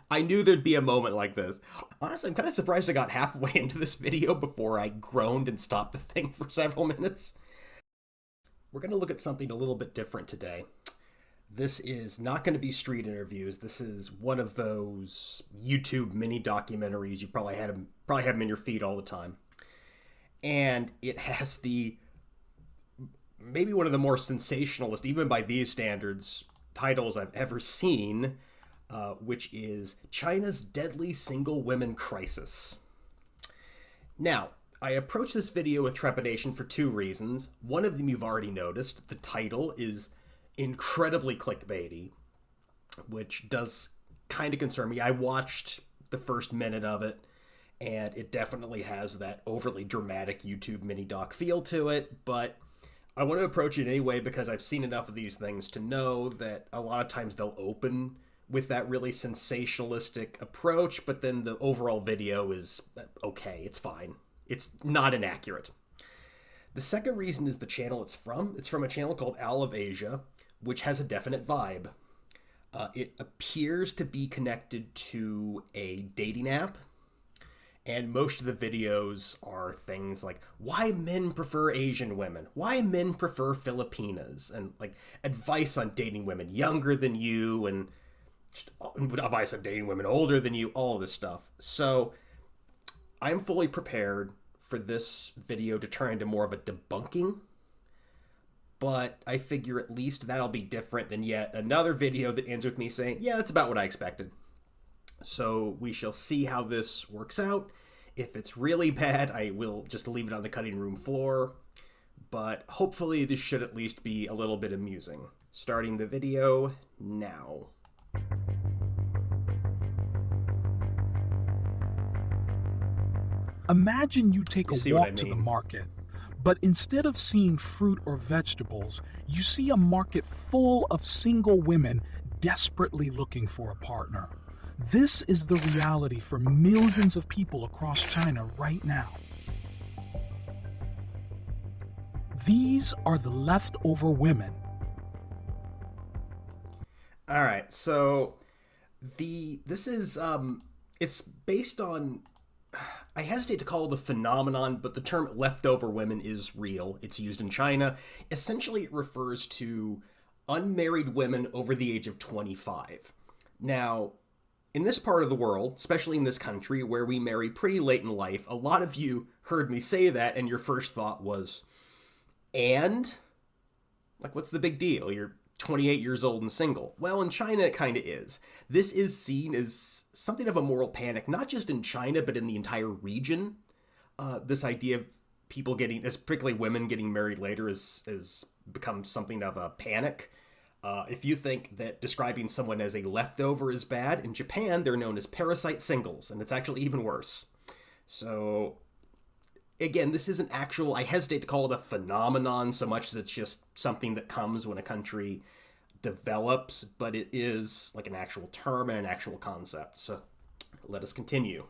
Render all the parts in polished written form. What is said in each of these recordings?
I knew there'd be a moment like this. Honestly, I'm kind of surprised I got halfway into this video before I groaned and stopped the thing for several minutes. We're going to look at something a little bit different today. This is not going to be street interviews. This is one of those YouTube mini documentaries. You probably have them in your feed all the time. And it has the maybe one of the more sensationalist, even by these standards, titles I've ever seen, which is China's Deadly Single Women Crisis. Now, I approach this video with trepidation for two reasons. One of them you've already noticed. The title is incredibly clickbaity, which does kind of concern me. I watched the first minute of it, and it definitely has that overly dramatic YouTube mini doc feel to it, but I want to approach it anyway because I've seen enough of these things to know that a lot of times they'll open with that really sensationalistic approach, but then the overall video is okay, it's fine. It's not inaccurate. The second reason is the channel it's from. It's from a channel called Owl of Asia, which has a definite vibe. It appears to be connected to a dating app, and most of the videos are things like why men prefer Asian women, why men prefer Filipinas, and like advice on dating women younger than you, and just advice on dating women older than you, all of this stuff. So I'm fully prepared for this video to turn into more of a debunking, but I figure at least that'll be different than yet another video that ends with me saying, yeah, that's about what I expected. So we shall see how this works out. If it's really bad, I will just leave it on the cutting room floor, but hopefully this should at least be a little bit amusing. Starting the video now. Imagine you take You see a what I walk to the mean? market, but instead of seeing fruit or vegetables, you see a market full of single women desperately looking for a partner. This is the reality for millions of people across China right now. These are the leftover women. All right, so this is it's based on, I hesitate to call it a phenomenon, but the term leftover women is real. It's used in China. Essentially, it refers to unmarried women over the age of 25. Now, in this part of the world, especially in this country where we marry pretty late in life, a lot of you heard me say that and your first thought was, and? Like, what's the big deal? You're 28 years old and single. Well, in China, it kind of is. This is seen as something of a moral panic, not just in China, but in the entire region. This idea of people getting, as particularly women getting married later, has become something of a panic. If you think that describing someone as a leftover is bad, in Japan, they're known as parasite singles, and it's actually even worse. So, again, this isn't actual, I hesitate to call it a phenomenon so much as it's just something that comes when a country develops, but it is like an actual term and an actual concept. So let us continue.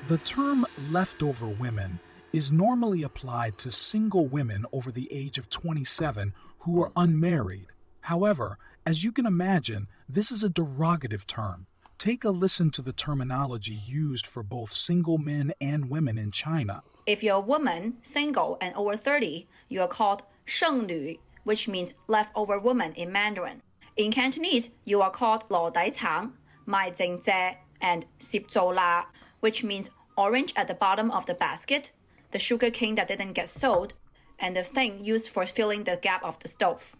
The term leftover women is normally applied to single women over the age of 27 who are unmarried. However, as you can imagine, this is a derogative term. Take a listen to the terminology used for both single men and women in China. If you're a woman, single, and over 30, you are called 剩女, which means leftover woman in Mandarin. In Cantonese, you are called 羅底橙, 賣剩蔗, and 攝造辣, which means orange at the bottom of the basket, the sugar cane that didn't get sold, and the thing used for filling the gap of the stove.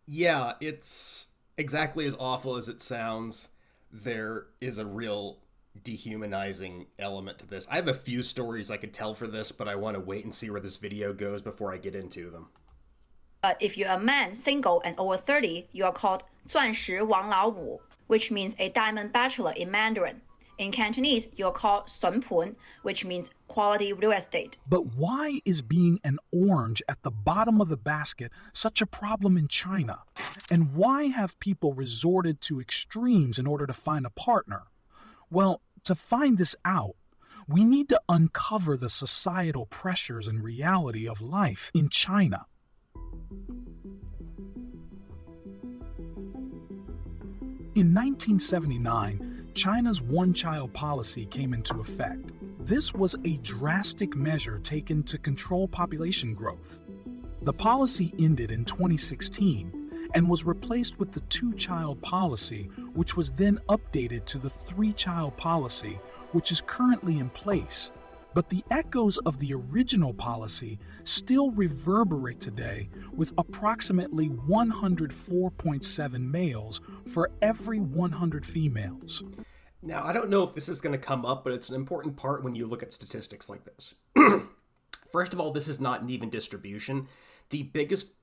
Yeah, it's exactly as awful as it sounds. There is a real dehumanizing element to this. I have a few stories I could tell for this, but I want to wait and see where this video goes before I get into them. But if you're a man, single, and over 30, you are called 钻石王老五, which means a diamond bachelor in Mandarin. In Cantonese, you're called 笋盤, which means quality real estate. But why is being an orange at the bottom of the basket such a problem in China? And why have people resorted to extremes in order to find a partner? Well, to find this out, We need to uncover the societal pressures and reality of life in China. In 1979, China's one-child policy came into effect. This was a drastic measure taken to control population growth. The policy ended in 2016 and was replaced with the two-child policy, which was then updated to the three-child policy, which is currently in place. But the echoes of the original policy still reverberate today, with approximately 104.7 males for every 100 females. Now, I don't know if this is going to come up, but it's an important part when you look at statistics like this. First of all, this is not an even distribution. The biggest,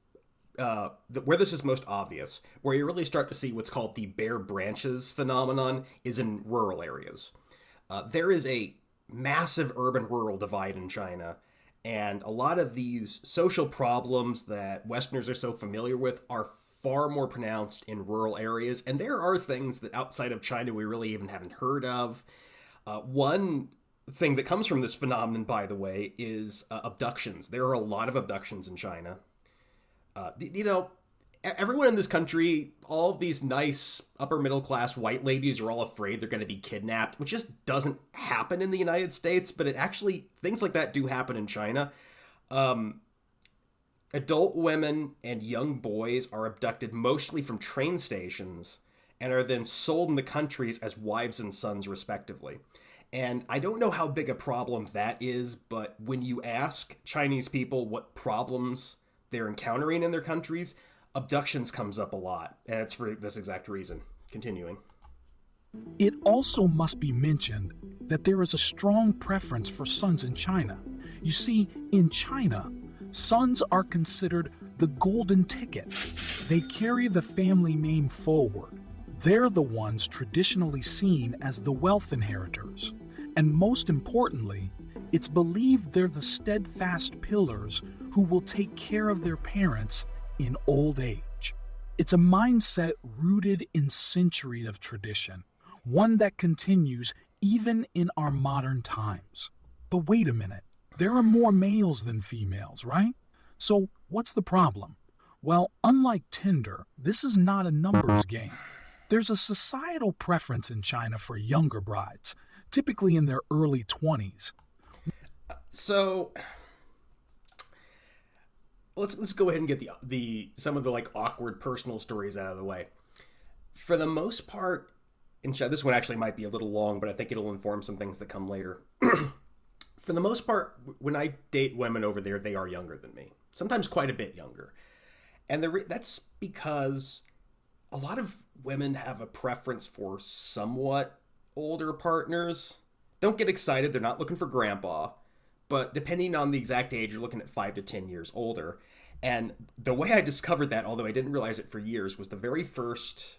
where this is most obvious, where you really start to see what's called the bare branches phenomenon, is in rural areas. There is a massive urban-rural divide in China, and a lot of these social problems that Westerners are so familiar with are far more pronounced in rural areas, and there are things that outside of China we really even haven't heard of. One thing that comes from this phenomenon, by the way, is abductions. There are a lot of abductions in China. Everyone in this country, all of these nice upper middle class white ladies are all afraid they're going to be kidnapped, which just doesn't happen in the United States, but things like that do happen in China. Adult women and young boys are abducted mostly from train stations and are then sold in the countries as wives and sons, respectively. And I don't know how big a problem that is, but when you ask Chinese people what problems they're encountering in their countries, abductions comes up a lot, and it's for this exact reason. Continuing. It also must be mentioned that there is a strong preference for sons in China. You see, in China, sons are considered the golden ticket. They carry the family name forward. They're the ones traditionally seen as the wealth inheritors. And most importantly, it's believed they're the steadfast pillars who will take care of their parents in old age. It's a mindset rooted in centuries of tradition, one that continues even in our modern times. But wait a minute, there are more males than females, right? So what's the problem? Well, unlike Tinder, this is not a numbers game. There's a societal preference in China for younger brides, typically in their early 20s. So let's go ahead and get some of the awkward personal stories out of the way. For the most part, in China, this one actually might be a little long, but I think it'll inform some things that come later. For the most part, when I date women over there, they are younger than me, sometimes quite a bit younger. And that's because a lot of women have a preference for somewhat older partners. Don't get excited, they're not looking for grandpa, but depending on the exact age, you're looking at 5 to 10 years older. And the way I discovered that, although I didn't realize it for years, was the very first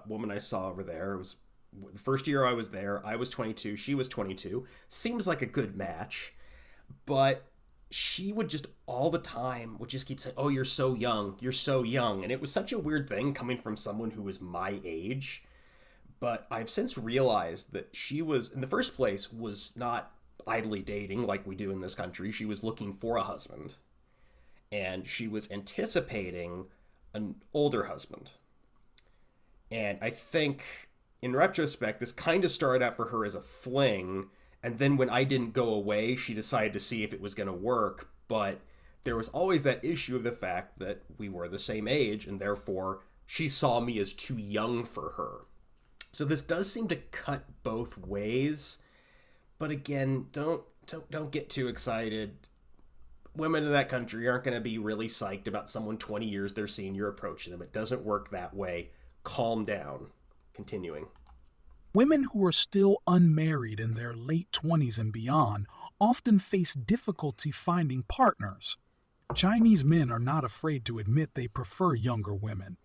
woman I saw over there. It was the first year I was there. I was 22, she was 22. Seems like a good match, but she would just all the time would just keep saying, "Oh, you're so young, you're so young." And it was such a weird thing coming from someone who was my age. But I've since realized that she was, in the first place, was not idly dating like we do in this country. She was looking for a husband. And she was anticipating an older husband. And I think, in retrospect, this kind of started out for her as a fling. And then when I didn't go away, she decided to see if it was going to work. But there was always that issue of the fact that we were the same age, and therefore she saw me as too young for her. So this does seem to cut both ways. But again, don't get too excited. Women in that country aren't going to be really psyched about someone 20 years their senior approaching them. It doesn't work that way. Calm down. Continuing. Women who are still unmarried in their late 20s and beyond often face difficulty finding partners. Chinese men are not afraid to admit they prefer younger women,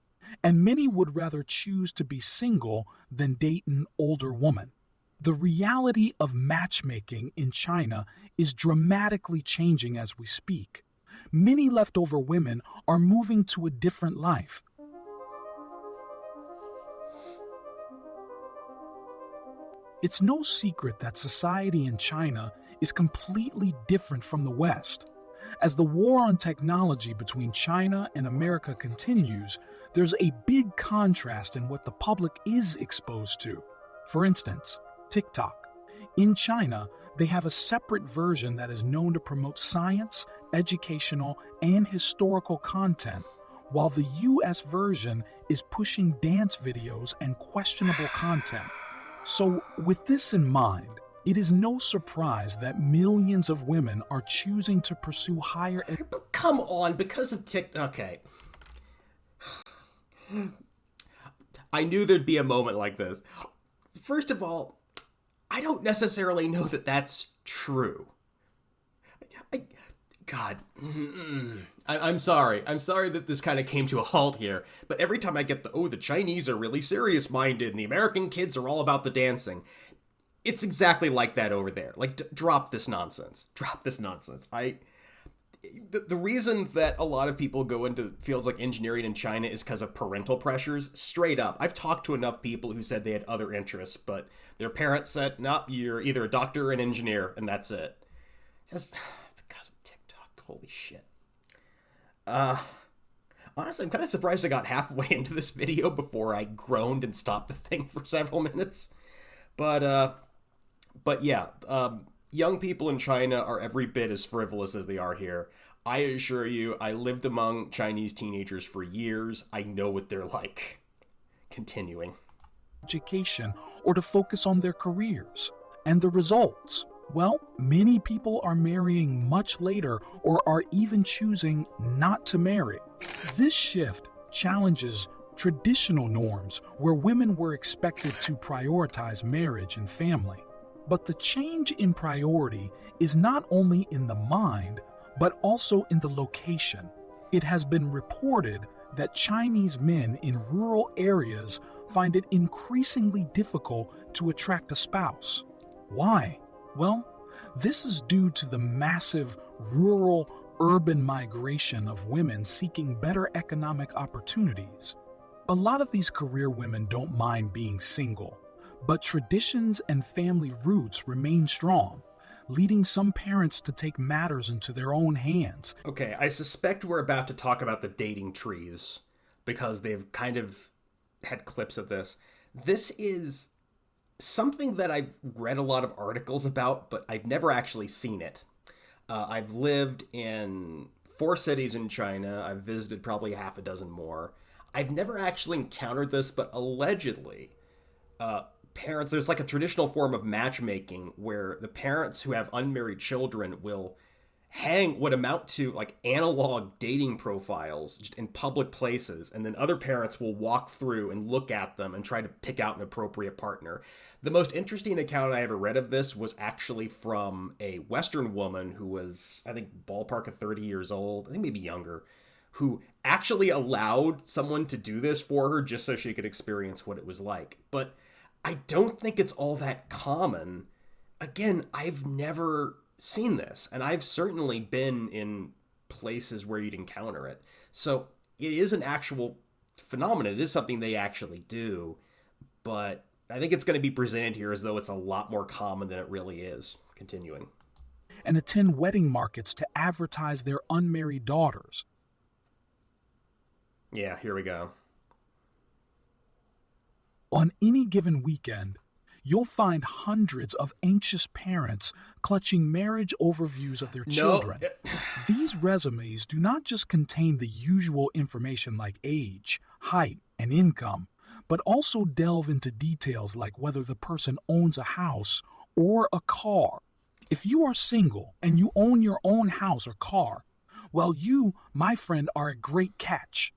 and many would rather choose to be single than date an older woman. The reality of matchmaking in China is dramatically changing as we speak. Many leftover women are moving to a different life. It's no secret that society in China is completely different from the West. As the war on technology between China and America continues, there's a big contrast in what the public is exposed to. For instance, TikTok. In China, they have a separate version that is known to promote science, educational, and historical content, while the US version is pushing dance videos and questionable content. So, with this in mind, it is no surprise that millions of women are choosing to pursue higher education. But come on, because of TikTok. Okay. I knew there'd be a moment like this. First of all, I don't necessarily know that that's true. God, I'm sorry. I'm sorry that this kind of came to a halt here, but every time I get the Chinese are really serious-minded and the American kids are all about the dancing, it's exactly like that over there. Like, drop this nonsense. Drop this nonsense. The reason that a lot of people go into fields like engineering in China is because of parental pressures. Straight up. I've talked to enough people who said they had other interests, but their parents said, no, you're either a doctor or an engineer, and that's it. Just because of TikTok. Holy shit. Honestly, I'm kind of surprised I got halfway into this video before I groaned and stopped the thing for several minutes. But yeah, young people in China are every bit as frivolous as they are here. I assure you, I lived among Chinese teenagers for years. I know what they're like. Continuing. Education or to focus on their careers. And the results? Well, many people are marrying much later or are even choosing not to marry. This shift challenges traditional norms where women were expected to prioritize marriage and family. But the change in priority is not only in the mind, but also in the location. It has been reported that Chinese men in rural areas find it increasingly difficult to attract a spouse. Why? Well, this is due to the massive rural-urban migration of women seeking better economic opportunities. A lot of these career women don't mind being single, but traditions and family roots remain strong, leading some parents to take matters into their own hands. Okay, I suspect we're about to talk about the dating trees, because they've kind of had clips of this. This is something that I've read a lot of articles about, but I've never actually seen it. I've lived in 4 cities in China. I've visited probably half a dozen more. I've never actually encountered this, but allegedly, parents, there's like a traditional form of matchmaking where the parents who have unmarried children will hang what amount to like analog dating profiles just in public places, and then other parents will walk through and look at them and try to pick out an appropriate partner. The most interesting account I ever read of this was actually from a Western woman who was, I think, ballpark of 30 years old, I think maybe younger, who actually allowed someone to do this for her just so she could experience what it was like. But I don't think it's all that common. Again, I've never seen this, and I've certainly been in places where you'd encounter it. So it is an actual phenomenon. It is something they actually do, but I think it's going to be presented here as though it's a lot more common than it really is. Continuing. And attend wedding markets to advertise their unmarried daughters. Yeah, here we go. On any given weekend, you'll find hundreds of anxious parents clutching marriage overviews of their children. These resumes do not just contain the usual information like age, height, and income, but also delve into details like whether the person owns a house or a car. If you are single and you own your own house or car, well, you, my friend, are a great catch.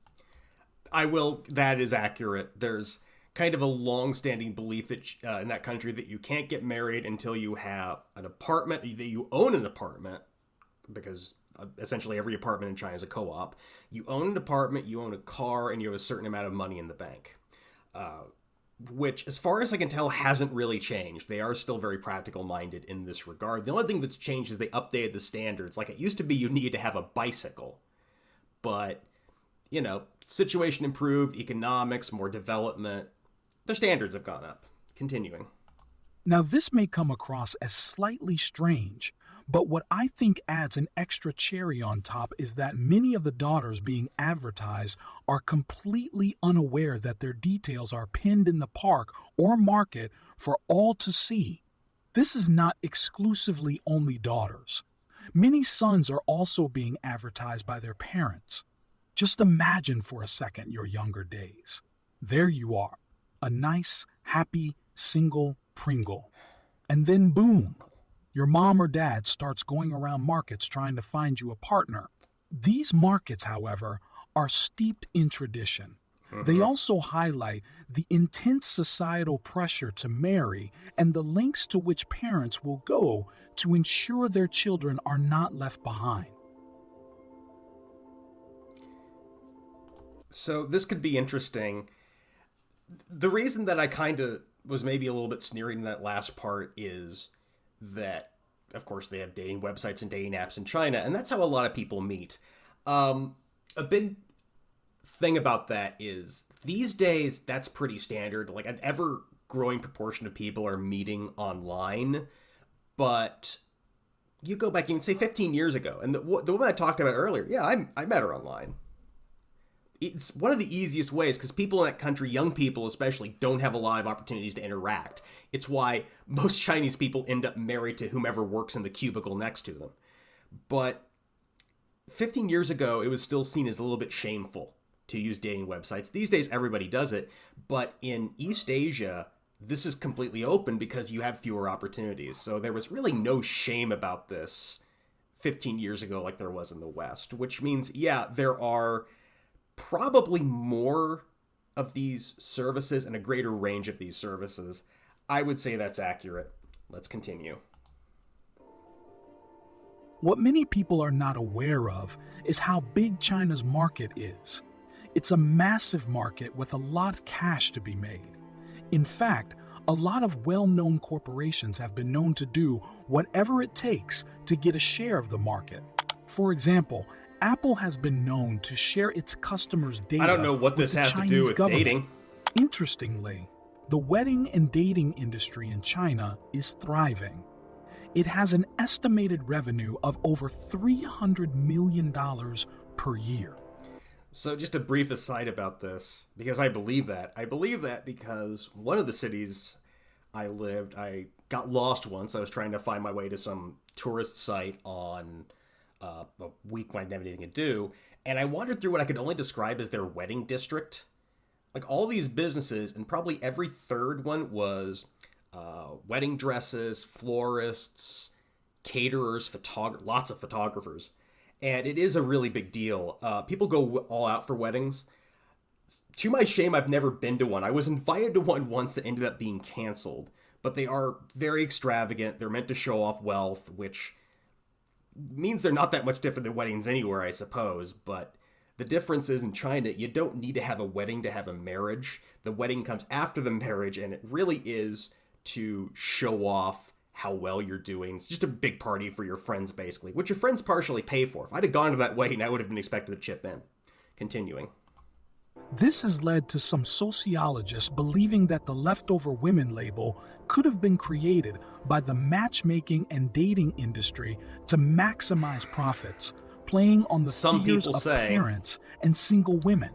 That is accurate. There's kind of a long-standing belief that, in that country that you can't get married until you have an apartment, that you own an apartment, because essentially every apartment in China is a co-op. You own an apartment, you own a car, and you have a certain amount of money in the bank. Which, as far as I can tell, hasn't really changed. They are still very practical-minded in this regard. The only thing that's changed is they updated the standards. Like, it used to be you needed to have a bicycle. But, you know, situation improved, economics, more development. Their standards have gone up. Continuing. Now, this may come across as slightly strange, but what I think adds an extra cherry on top is that many of the daughters being advertised are completely unaware that their details are pinned in the park or market for all to see. This is not exclusively only daughters. Many sons are also being advertised by their parents. Just imagine for a second your younger days. There you are, a nice, happy, single Pringle. And then boom, your mom or dad starts going around markets trying to find you a partner. These markets, however, are steeped in tradition. They also highlight the intense societal pressure to marry and the lengths to which parents will go to ensure their children are not left behind. So this could be interesting. The reason that I kind of was maybe a little bit sneering in that last part is that, of course, they have dating websites and dating apps in China, and that's how a lot of people meet. A big thing about that is these days that's pretty standard. Like an ever growing proportion of people are meeting online, but you go back even say 15 years ago, and the woman I talked about earlier, yeah, I met her online. It's one of the easiest ways because people in that country, young people especially, don't have a lot of opportunities to interact. It's why most Chinese people end up married to whomever works in the cubicle next to them. But 15 years ago, it was still seen as a little bit shameful to use dating websites. These days, everybody does it. But in East Asia, this is completely open because you have fewer opportunities. So there was really no shame about this 15 years ago like there was in the West, which means, yeah, there are probably more of these services and a greater range of these services. I would say that's accurate. Let's continue. What many people are not aware of is how big China's market is. It's a massive market with a lot of cash to be made. In fact, a lot of well-known corporations have been known to do whatever it takes to get a share of the market. For example, Apple has been known to share its customers' data. I don't know what this has to do with dating. Interestingly, the wedding and dating industry in China is thriving. It has an estimated revenue of over $300 million per year. So just a brief aside about this, because I believe that. I believe that because one of the cities I lived, I got lost once. I was trying to find my way to some tourist site on a week when I didn't have anything to do, and I wandered through what I could only describe as their wedding district. Like all these businesses, and probably every third one was wedding dresses, florists, caterers, lots of photographers. And it is a really big deal. People go all out for weddings. To my shame, I've never been to one. I was invited to one once that ended up being canceled. But they are very extravagant. They're meant to show off wealth, which means they're not that much different than weddings anywhere, I suppose. But the difference is in China, you don't need to have a wedding to have a marriage. The wedding comes after the marriage, and it really is to show off how well you're doing. It's just a big party for your friends, basically, which your friends partially pay for. If I'd have gone to that wedding, I would have been expected to chip in. Continuing. This has led to some sociologists believing that the leftover women label could have been created by the matchmaking and dating industry to maximize profits, playing on the fears of parents and single women.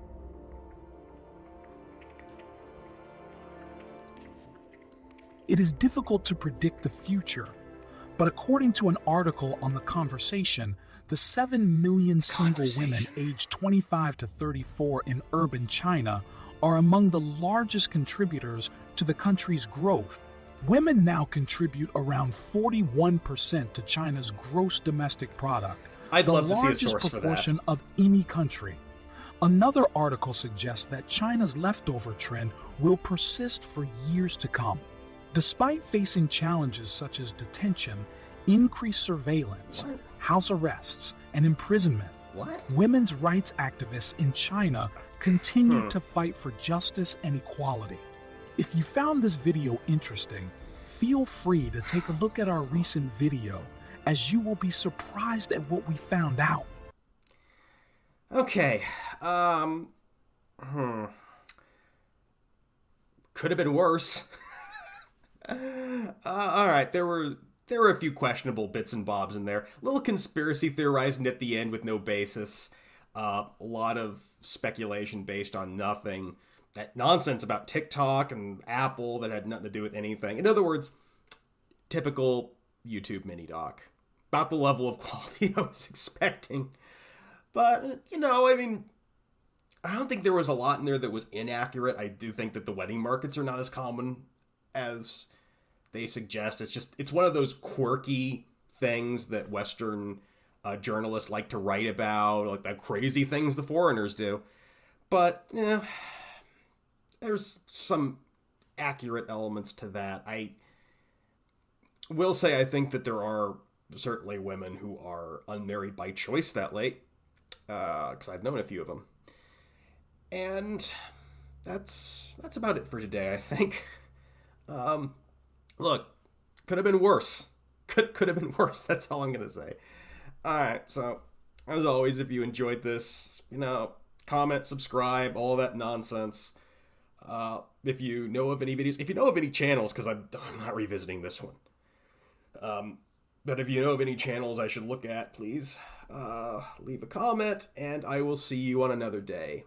It is difficult to predict the future, but according to an article on The Conversation, the 7 million single women aged 25 to 34 in urban China are among the largest contributors to the country's growth. Women now contribute around 41% to China's gross domestic product, the largest proportion of any country. Another article suggests that China's leftover trend will persist for years to come. Despite facing challenges such as detention, increased surveillance, house arrests, and imprisonment, women's rights activists in China continue to fight for justice and equality. If you found this video interesting, feel free to take a look at our recent video, as you will be surprised at what we found out. Okay, could have been worse. All right, there were a few questionable bits and bobs in there. A little conspiracy theorizing at the end with no basis. A lot of speculation based on nothing. That nonsense about TikTok and Apple that had nothing to do with anything. In other words, typical YouTube mini doc. About the level of quality I was expecting. But, I mean, I don't think there was a lot in there that was inaccurate. I do think that the wedding markets are not as common as they suggest. It's one of those quirky things that Western journalists like to write about, like the crazy things the foreigners do. But, there's some accurate elements to that. I will say I think that there are certainly women who are unmarried by choice that late, because I've known a few of them. And that's about it for today, I think. Look, could have been worse. Could have been worse. That's all I'm gonna say. All right. So, as always, if you enjoyed this, comment, subscribe, all that nonsense. If you know of any videos, if you know of any channels, because I'm not revisiting this one. But if you know of any channels I should look at, please leave a comment, and I will see you on another day.